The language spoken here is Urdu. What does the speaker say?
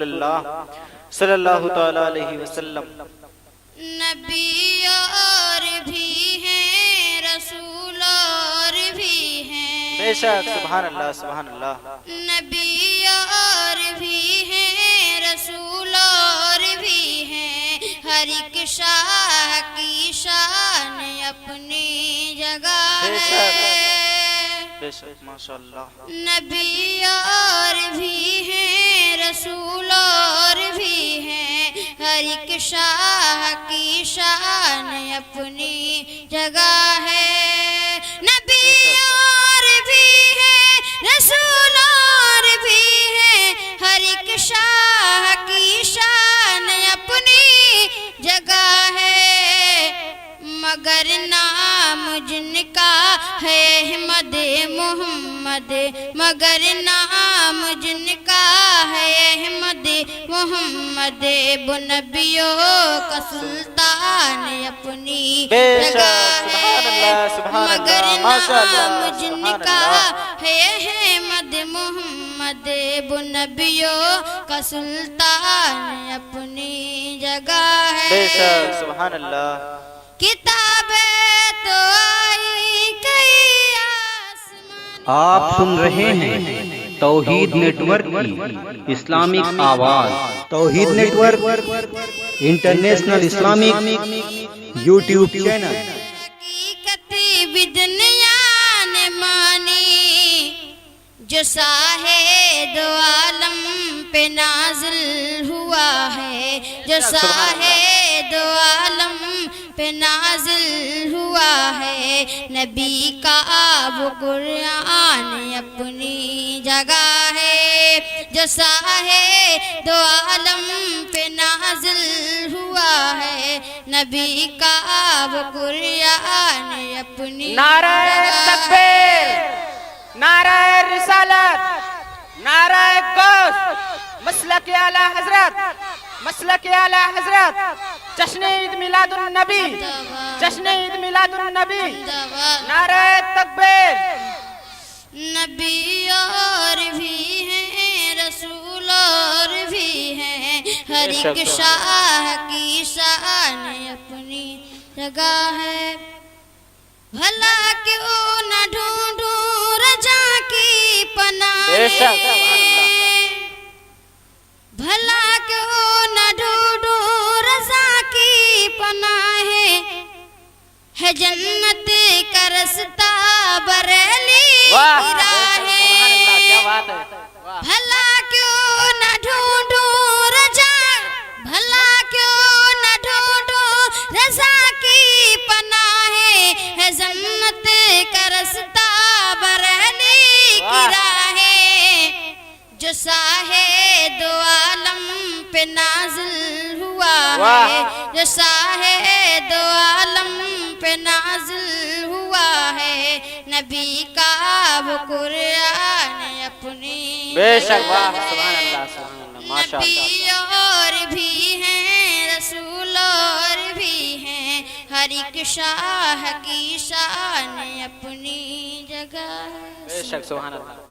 اللہ صلی اللہ تعالی علیہ وسلم۔ نبی اور بھی ہیں، رسول اور بھی ہیں، بے شک، سبحان اللہ سبحان اللہ۔ نبی اور بھی ہیں، رسول اور بھی ہیں، ہر ایک شاہ کی شان اپنی جگہ ہے۔ بے شک ماشاءاللہ۔ نبی اور بھی ہیں، رسول اور بھی ہیں، ہر ایک شاہ کی شان اپنی جگہ ہے۔ نبی اور بھی ہیں، رسول اور بھی ہیں، ہر ایک شاہ کی شان اپنی جگہ ہے، مگر نام جن کا ہے احمد محمد، مگر نام جن کا ہے احمد محمد، وہ نبیوں کا سلطان اپنی جگہ ہے، مگر نام جن کا ہے احمد محمد، وہ نبیوں کا سلطان اپنی جگہ ہے۔ بے شک سبحان اللہ۔ کتابیں تو آئی کئی آسمان، آپ سن رہے ہیں توحید نیٹ ورک کی اسلامک آواز۔ Tawheed network international Islamic YouTube channel. حقیقت بھی دنیا نے مانی، جو شاہد عالم پہ نازل ہوا ہے، جو شاہد عالم پہ نازل ہوا ہے، نبی کا وہ قرآن اپنی جگہ ہے، جو شاہد عالم پہ نازل ہوا ہے، نبی کا وہ قرآن اپنی نعرہ تکبیر، نعرہ رسالت، نعرہ غوث، مسلک اعلی حضرت، مسلک اعلی حضرت، جشن عید میلاد النبی، جشن عید میلاد النبی، نعرہ تکبیر۔ نبی اور بھی ہیں، رسول اور بھی ہیں، ہر ایک شاہ کی شان اپنی جگہ ہے، بھلا کیوں نہ ڈھونڈوں رجا کی پناہ، بھلا کیوں نہ ڈھونڈوں رضا کی پناہ، ہے جنت کا رستہ بریلی کی راہ، بھلا کیوں نہ ڈھونڈوں رجا، بھلا کیوں نہ ڈھونڈوں رضا کی پناہ، ہے جنت کا رستہ بریلی کی راہ، جو شاہد عالم پہ نازل ہوا ہے، جو شاہد عالم پہ نازل ہوا ہے، نبی کا وہ قرآن اپنی بے شک واہ سبحان اللہ سبحان اللہ ماشاءاللہ۔ نبی اور بھی ہیں، رسول اور بھی ہیں، ہر ایک شاہ کی شان اپنی جگہ ہے۔ بے شک سبحان اللہ۔